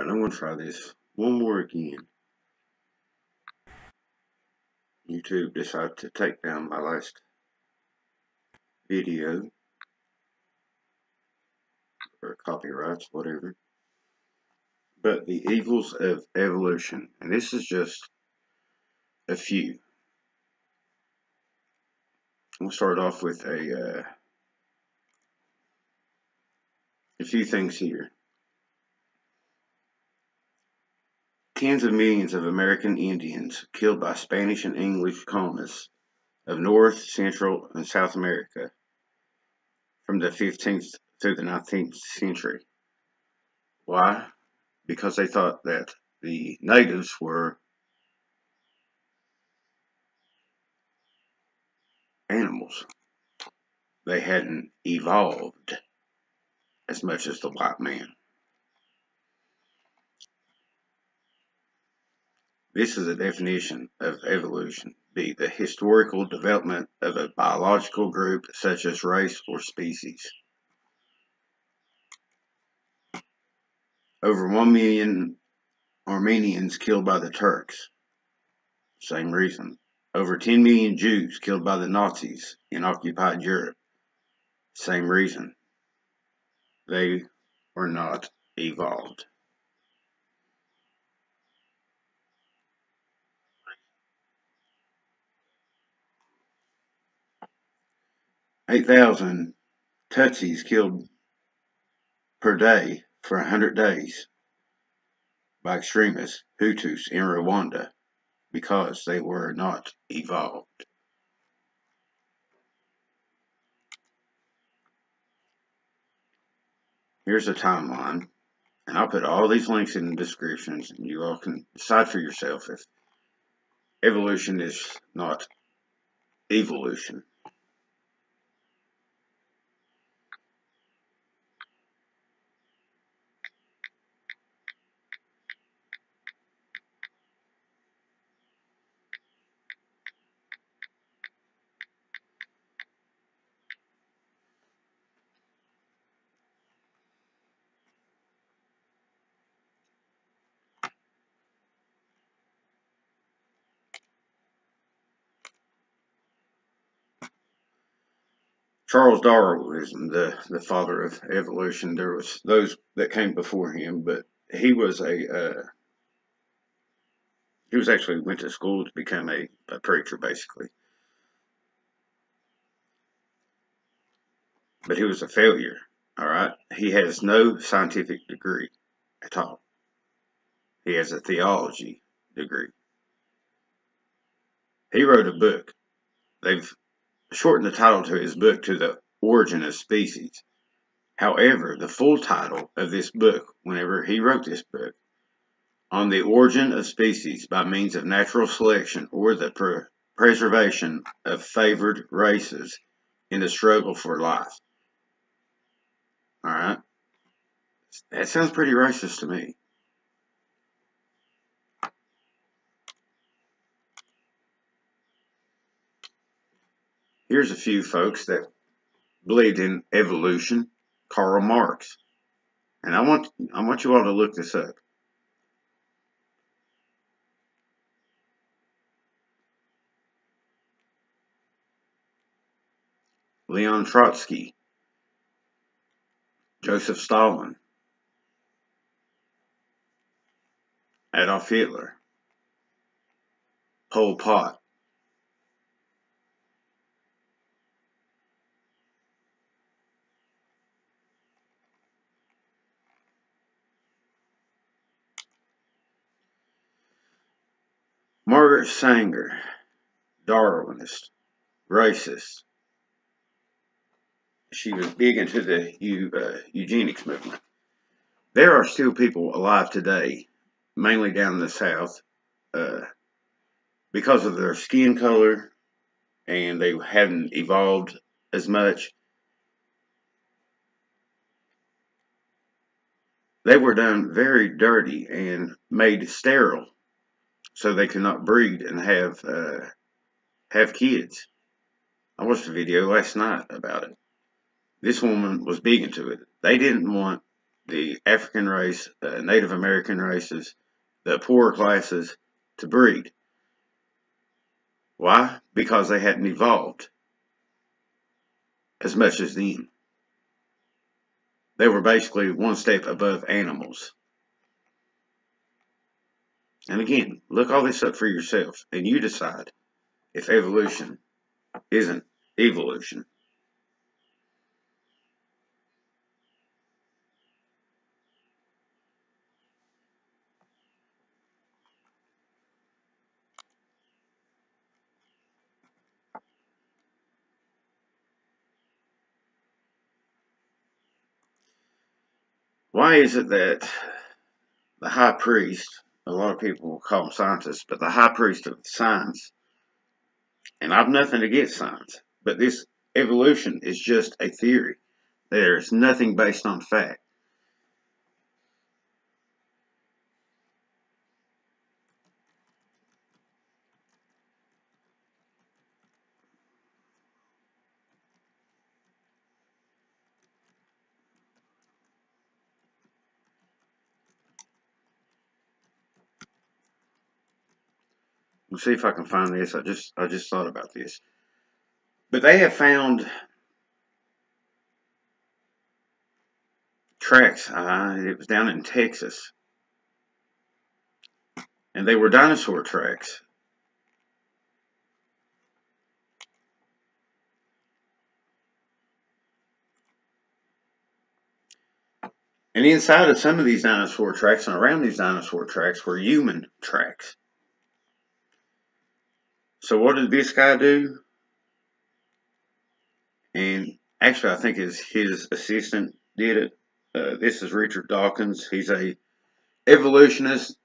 Alright, I'm going to try this one more again. YouTube decided to take down my last video, or copyrights, whatever. But the evils of evolution, and this is just a few. We'll start off with a few things here. Tens of millions of American Indians killed by Spanish and English colonists of North, Central, and South America from the 15th through the 19th century. Why? Because they thought that the natives were animals. They hadn't evolved as much as the white man. This is a definition of evolution: be the historical development of a biological group such as race or species. Over 1 million Armenians killed by the Turks. Same reason. Over 10 million Jews killed by the Nazis in occupied Europe. Same reason. They were not evolved. 8,000 Tutsis killed per day for 100 days by extremist Hutus in Rwanda because they were not evolved. Here's a timeline, and I'll put all these links in the descriptions, and you all can decide for yourself if evolution is not evolution. Charles Darwin, the father of evolution. There was those that came before him, but he was he was actually went to school to become a preacher, basically. But he was a failure. All right, he has no scientific degree at all. He has a theology degree. He wrote a book. They've shortened the title to his book to The Origin of Species. However, the full title of this book, whenever he wrote this book, On the Origin of Species by Means of Natural Selection or the Preservation of Favored Races in the Struggle for Life. Alright? That sounds pretty racist to me. Here's a few folks that believed in evolution. Karl Marx. And I want you all to look this up. Leon Trotsky, Joseph Stalin, Adolf Hitler, Pol Pot, Margaret Sanger, Darwinist, racist. She was big into the eugenics movement. There are still people alive today, mainly down in the South, because of their skin color, and they hadn't evolved as much. They were done very dirty and made sterile, so they could not breed and have kids. I watched a video last night about it. This woman was big into it. They didn't want the African race, Native American races, the poorer classes to breed. Why? Because they hadn't evolved as much as them. They were basically one step above animals. And again, look all this up for yourself, and you decide if evolution isn't evolution. Why is it that the high priest, a lot of people will call him scientists, but the high priest of science, and I've nothing against science, but this evolution is just a theory. There's nothing based on fact. Let's see if I can find this. I just thought about this. But they have found tracks. It was down in Texas, and they were dinosaur tracks. And inside of some of these dinosaur tracks and around these dinosaur tracks were human tracks. So what did this guy do? And actually, I think his assistant did it. This is Richard Dawkins. He's a evolutionist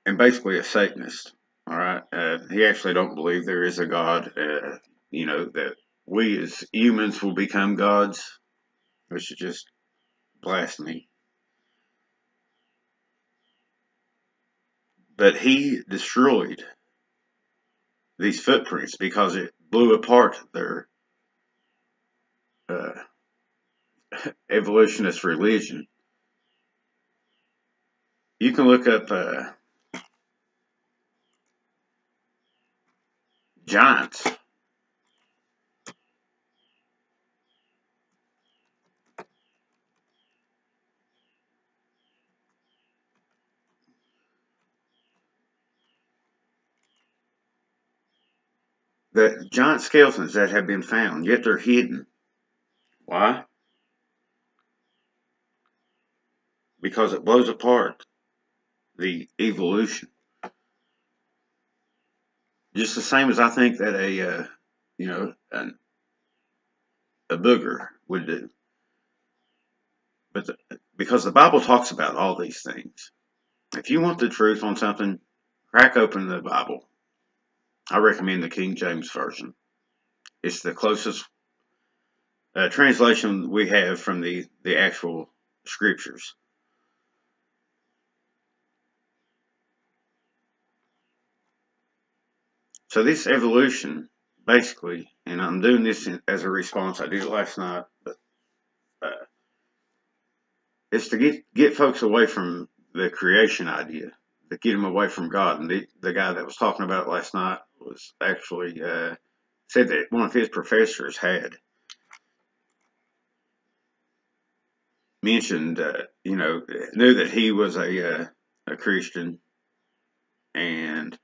and basically a Satanist. All right, he actually don't believe there is a God. That we as humans will become gods, which is just blasphemy. But he destroyed these footprints because it blew apart their uh, evolutionist religion. You can look up giants. The giant skeletons that have been found, yet they're hidden. Why? Because it blows apart the evolution. Just the same as I think that a booger would do. But because the Bible talks about all these things. If you want the truth on something, crack open the Bible. I recommend the King James Version. It's the closest translation we have from the actual scriptures. So this evolution, basically, and I'm doing this as a response. I did it last night, but uh, it's to get folks away from the creation idea, to get them away from God. And the guy that was talking about it last night was actually said that one of his professors had mentioned, knew that he was a Christian, and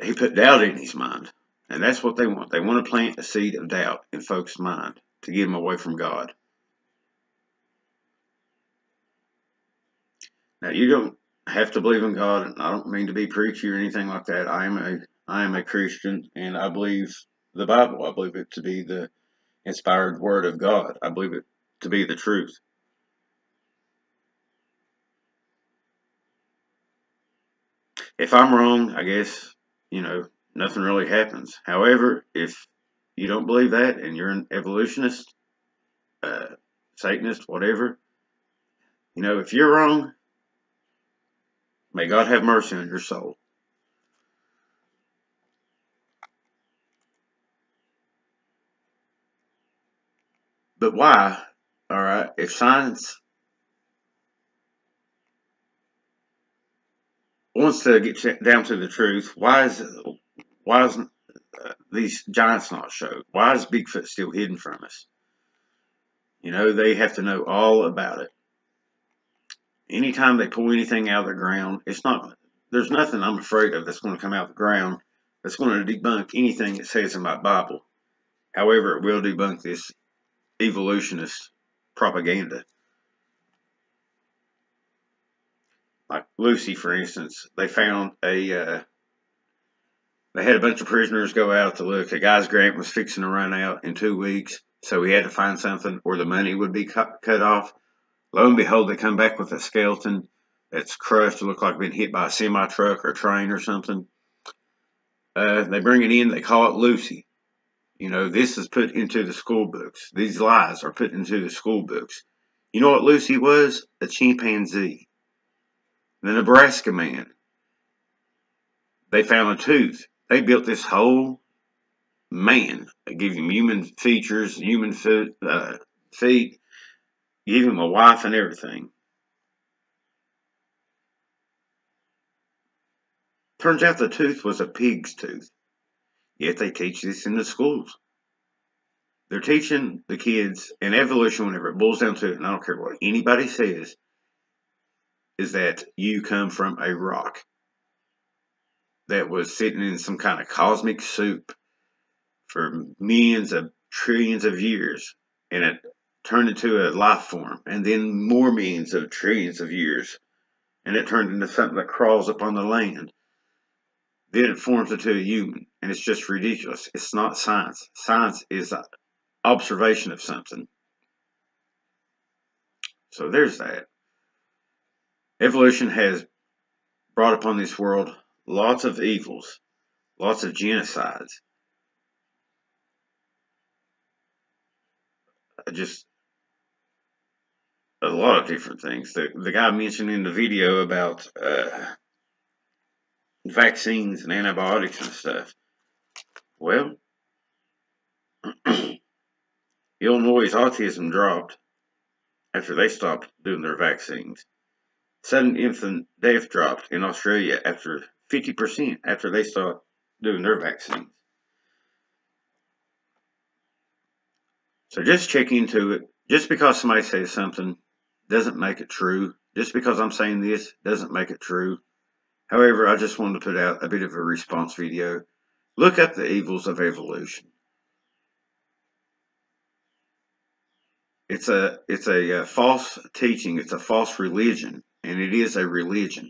he put doubt in his mind. And that's what they want. They want to plant a seed of doubt in folks' mind to get them away from God. Now, you don't have to believe in God, and I don't mean to be preachy or anything like that. I am a Christian, and I believe the Bible. I believe it to be the inspired word of God. I believe it to be the truth. If I'm wrong, I guess, nothing really happens. However, if you don't believe that and you're an evolutionist, uh, Satanist, whatever, if you're wrong, may God have mercy on your soul. But why? All right, if science wants to get down to the truth, why is these giants not showed? Why is Bigfoot still hidden from us? You know, they have to know all about it. Anytime they pull anything out of the ground, it's not. There's nothing I'm afraid of that's going to come out of the ground that's going to debunk anything it says in my Bible. However, it will debunk this evolutionist propaganda. Like Lucy, for instance, they had a bunch of prisoners go out to look. A guy's grant was fixing to run out in 2 weeks, so he had to find something or the money would be cut off. Lo and behold, they come back with a skeleton that's crushed, looked like been hit by a semi truck or a train or something. They bring it in, they call it Lucy. You know, this is put into the school books. These lies are put into the school books. You know what Lucy was? A chimpanzee. The Nebraska man. They found a tooth. They built this whole man. They give him human features, human feet, give him a wife and everything. Turns out the tooth was a pig's tooth. Yet they teach this in the schools. They're teaching the kids, and evolution, whenever it boils down to it, and I don't care what anybody says, is that you come from a rock that was sitting in some kind of cosmic soup for millions of trillions of years, and it turned into a life form, and then more millions of trillions of years, and it turned into something that crawls up on the land. Then it forms into a human, and it's just ridiculous. It's not science. Science is an observation of something. So there's that. Evolution has brought upon this world lots of evils, lots of genocides, just a lot of different things. The guy mentioned in the video about vaccines and antibiotics and stuff. Well, Illinois' autism dropped after they stopped doing their vaccines. Sudden infant death dropped in Australia after 50% after they stopped doing their vaccines. So just check into it. Just because somebody says something doesn't make it true. Just because I'm saying this doesn't make it true. However, I just wanted to put out a bit of a response video. Look up the evils of evolution. It's a false teaching. It's a false religion, and it is a religion.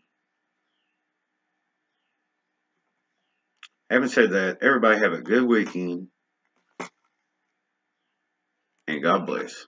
Having said that, everybody have a good weekend, and God bless.